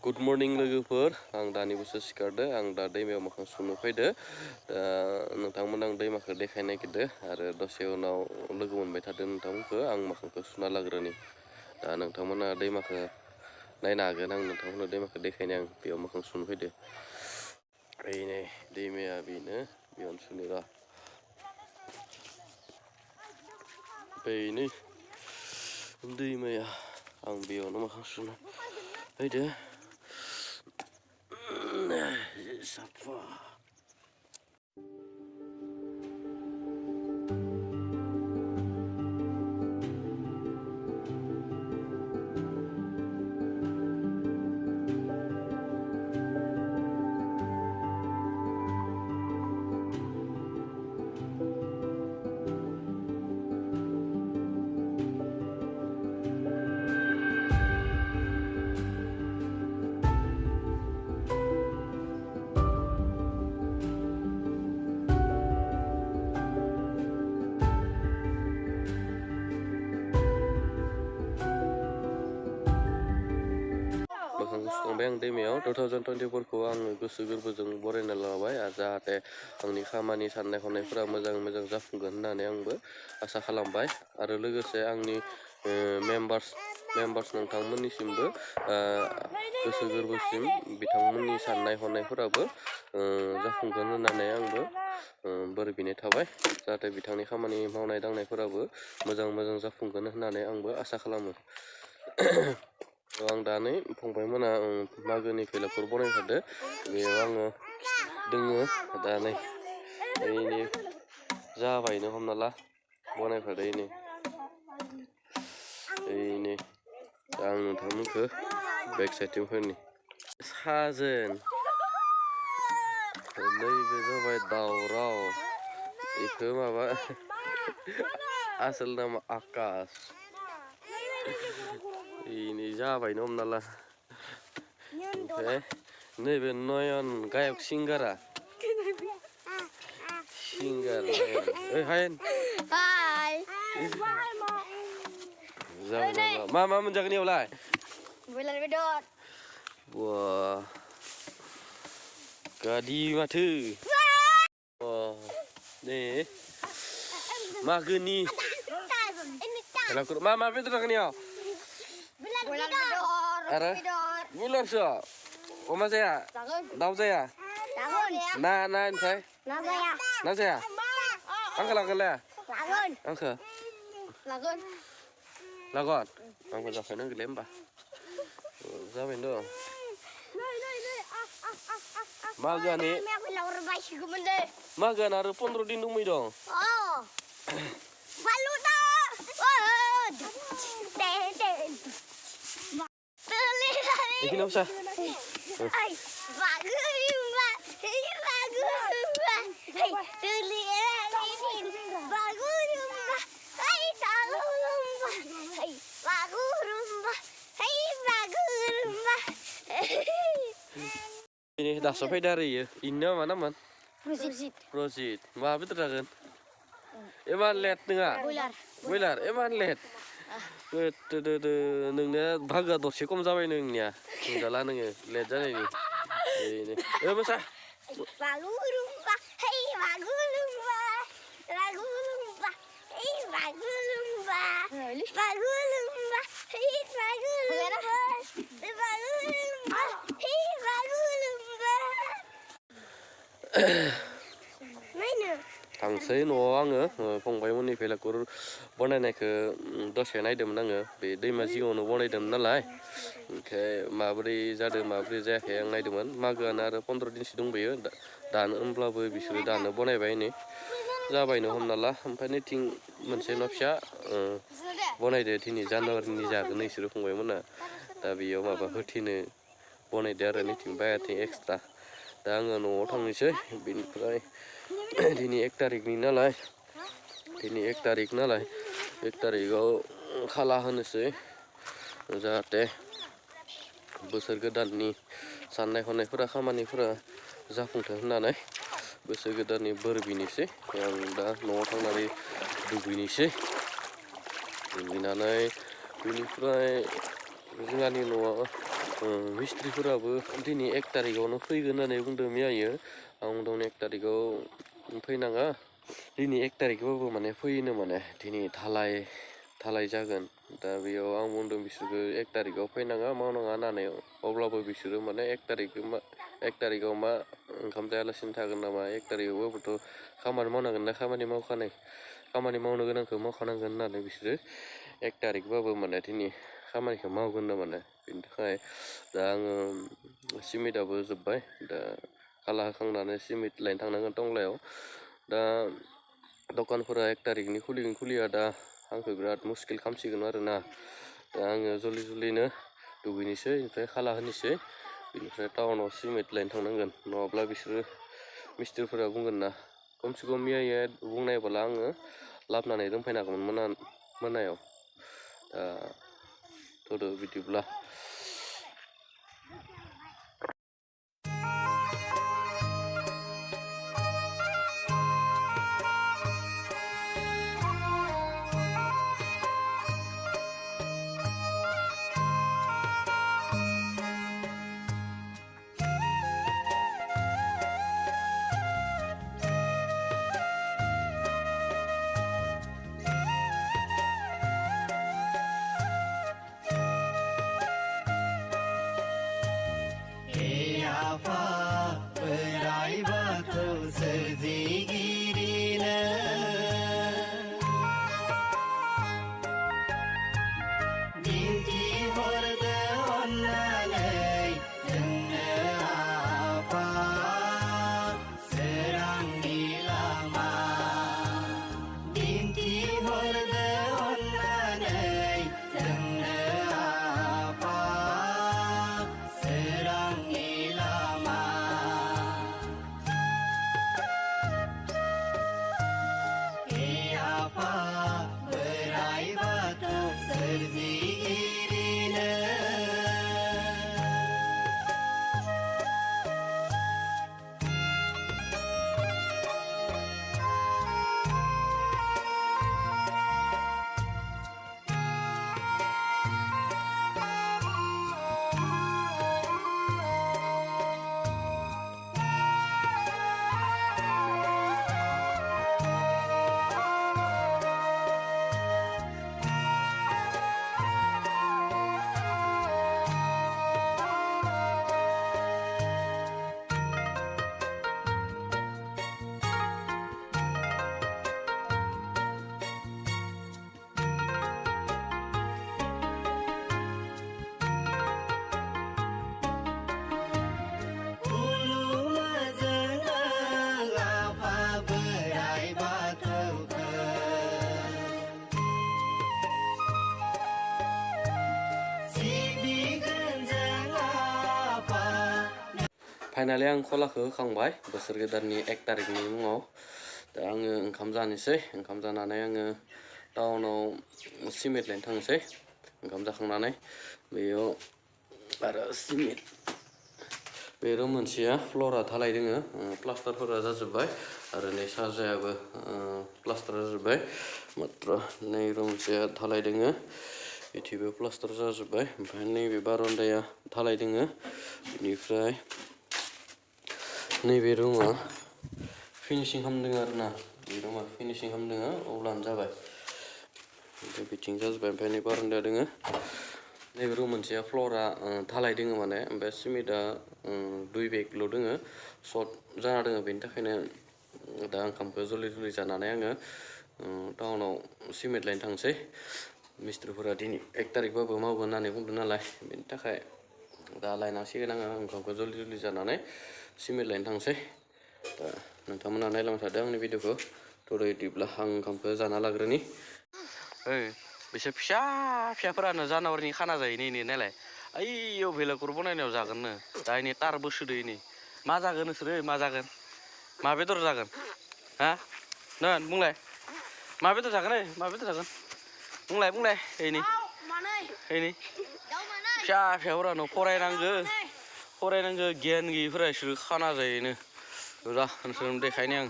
Good morning लोगोफोर आं दानिबोसो सिखारदो आं दा दैमायाव मोखां सुनो फैदो दा नोंथांमोन आं दैमाखौ देखायनो नागिरदो आरो दसे उनाव लोगो मोनबाय थादों नोंथांमोनखौ आं मोखांखौ सुना लाग्रोनि दा नोंथांमोना दैमाखौ नायनो हागोन आं नोंथांमोननो दैमाखौ देखायनो आं बेयाव मोखां सुनो फैदो बेनो दैमाया बेनो बेयावनो सुनो र' बेनो दैमाया आं बेयावनो मोखां सुनो फैदो साफा मोखां सुखांबाय आं दैमायाव 2024खौ आङो गोसो गोरबोजों बरायना लाबाय आरो जाहाथे आंनि खामानि साननाय हनायफोरा मोजाङै मोजां जाफुंगोन होननानै आंबो आसा खालामबाय आरो लोगोसे आंनि मेम्बार्स नोंथांमोननिसिमबो गोसो गोरबोसिम बिथांमोननि साननाय हनायफोराबो जाफुंगोन होननानै आंबो बोर बिनाय थाबाय जाहाथे बिथांनि खामानि मावनाय दांनायफोराबो मोजां जाफुंगोन होननानै आंबो आसा खालामो आं दा नै फंबायमोना मागोनि भेलागुर बनायखादो बेयाव आङो दोङो दा नै ओइनि जाबायनो हमना ला बनायखादो ओइनि दा आं नोंथांमोनखौ बेक साइडथिं फैनि साजोन नैबे जाबाय दावराव बेखौ माबा आसोल नामा आकाश ini जाबायनो हमना ला ओमफ्राय नैबे नयन गायक सिंगारा सिंगार ओइ हायन हाय जाबाय मा मोनजागोन इयावलाय बयलार बेदर वाह गादि माथो नै मागोनि भेलागुर मा बेदर जागोन इयाव आरो बुलारसो अमा जाया दाउ जाया ना ओमफ्राय ना जाया आंखौ लागोनलाय आंखौ लागोन आंबो जाखानांगोनलै होमबा जाबायनो दं मागोआनो आरो 15 दिन दंमै दं Ini usah. Ini dah sampai dari ya. Ini mana man? Rosit. Wah betul kan? Eman let nggak? Boiler. Eman let. नोंना भागा दसे खम जाबाय नोंनिया जाला नोङो लेट जानायनि बेनो मोसा थांसै न'आव आङो फंबायमोननि भेलागुर बनायनायखौ दसे नायदोंमोन आङो बे दैमा जिङावनो बनायदोंमोन नालाय ओमफ्राय माबोरै जादों माबोरै जायाखै आं नायदोंमोन मागोआनो आरो 15 दिनसो दंबायो दानो होमब्लाबो बिसोरो दानो बनायबाय नै जाबायनो हमना ला ओमफ्राय नैथिं मोनसे न' फिसा बनायदो दिनै जानुवारिनि जागोन बिसोरो फंबायमोना दा बेयाव माबा होथेनो बनायदो आरो नैथिं बायाथिं एक्सट्रा दा आङो न'आव थांनोसै बेनिफ्राय दिनै 1 तारिखनि नालाय दिनै 1 तारिखआव खाला होनोसै जाहाथे बोसोर गोदाननि साननाय हनायफोरा खामानिफोरा जाफुंथों होननानै बोसोर गोदाननि बोर बिनोसै आं दा न'आव थांनानै दुगैनोसै दुगैनानै बेनिफ्राय जोंहानि न'आव मिस्ट्रिफोराबो दिनै 1 तारिखआवनो फैगोन होननानै बुंदों मैयायो आं बुंदों 1 तारिखआव फैनाङा दिनै 1 तारिखबाबो माने फैयोनो माने दिनै धालाय जागोन दा बेयाव आं बुंदों बिसोरखौ 1 तारिखआव फैनाङा मावनाङा होननानै अब्लाबो बिसोरो माने 1 तारिखआव मा ओंखाम जायालासिनो थागोन नामा 1 तारिखआवबोथ' खामानि मावनांगोन ना खामानि मावनो गोनांखौ मावखानांगोन होननानै बिसोरो 1 तारिखबाबो माने दिनै खामानिखौ मावगोननो माने बेनि थाखाय दा आङो सिमेन्टआबो जोब्बाय दा खाला होखांनानै सिमेन्ट लायनो थांनांगोन टंलायाव दा दखानफोरा 1 तारिखनि खुलिया दा आंखौ बिराद मुस्किल खालामसिगोन आरोना दा आङो जल्दिनो दुगैनोसै ओमफ्राय खाला होनोसै बेनिफ्राय टाउनाव सिमेन्ट लायनो थांनांगोन नङाब्ला बिसोरो मिस्ट्रिफोरा बुंगोन ना खमसे खम मैया बुंनायबोला आङो लाबोनानै दोनफैनो हागौमोन मोनायाव दा थ'दो बिदिब्ला फाइनालि आं खलाखौ होखांबाय बोसोर गोदाननि 1 तारिखनि मुङाव दा आङो ओंखाम जानोसै ओंखाम जानानै आङो टाउनाव सिमेन्ट लायनो थांनोसै ओंखाम जाखांनानै बेयाव आरो सिमेन्ट बे रुम मोनसेया फ्ल'रा धालाय दोङो प्लास्टारफोरा जाजोब्बाय आरो नै साजायाबो प्लास्टार जाजोब्बाय मात्र नै रुम मोनसेया धालाय दोङो बेथिंबो प्लास्टार जाजोब्बाय ओमफ्राय नैबे बारान्दाया धालाय दोङो बेनिफ्राय नैबे रुमा फिनिशिं खालामदों आरोना बे रुमा फिनिशिं खालामदों अब्लानो जाबाय ओमफ्राय बिथिं जाजोब्बाय ओमफ्राय नै बारान्दाया दोङो नैबे रुम मोनसेया फ्ल'रा धालाय दोङो माने ओमफ्राय सिमेन्टआ 2 बेगल' दोङो सर्ट जाना दोङो बेनि थाखायनो दा ओंखामखौ जल्दि जानानै आङो टाउनाव सिमेन्ट लायनो थांसै मिस्ट्रिफोरा दिनै 1 तारिखबाबो मावगोन होननानै बुंदों नालाय बेनि थाखाय दा लायनांसिगोन आङो ओंखामखौ जल्दि जानानै सिमेन्ट लायनो थांसै दा नोंथांमोना नायलांबाय थादो आंनि भिडिअखौ थ' बिदिब्ला आं ओंखामखौ जाना लाग्रोनि बिसोर फिसाफोरानो जानुवारिनि खाना जायो नै नायलाय ओइयाव भेलागुर बनायनायाव जागोननो दा इनि टारबो सोदो इनि मा जागोन नोंसोरो मा जागोन मा बेदर जागोन हा नों बुंलाय मा बेदर जागोन मा बेदर जागोन बुंलाय इनि फिसाफोरानो फरायनांगो गियान गैयिफोरा इसोरो खाना जायोनो रा नोंसोरनो देखायनो आं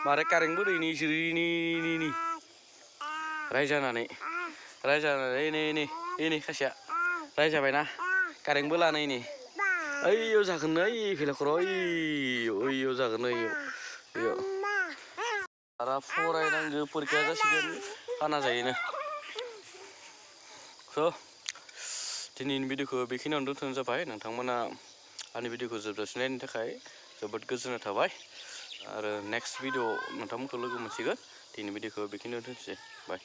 मारै कारेन्टबो दैनि इसोरो इनि रायजानानै नै खासेया रायजाबायना कारेन्टबो लानाय नै ओइयाव जागोन नै भेलाखर ओइयाव जागोन नै ओइयाव आरो फरायनांगौ परिखा जासिगोन खाना जायोनो स' दिनैनि भिडिअखौ बेखिनियावनो दोनथ'नाय जाबाय नोंथांमोना आंनि भिडिअखौ जोबजासिम नायनो थाखाय जोबोद गोजोननाय थाबाय आरो नेक्स्ट भिडिअ नोंथांमोनखौ लोगो मोनसिगोन दिनैनि भिडिअखौ बेखिनियावनो दोनसै बाय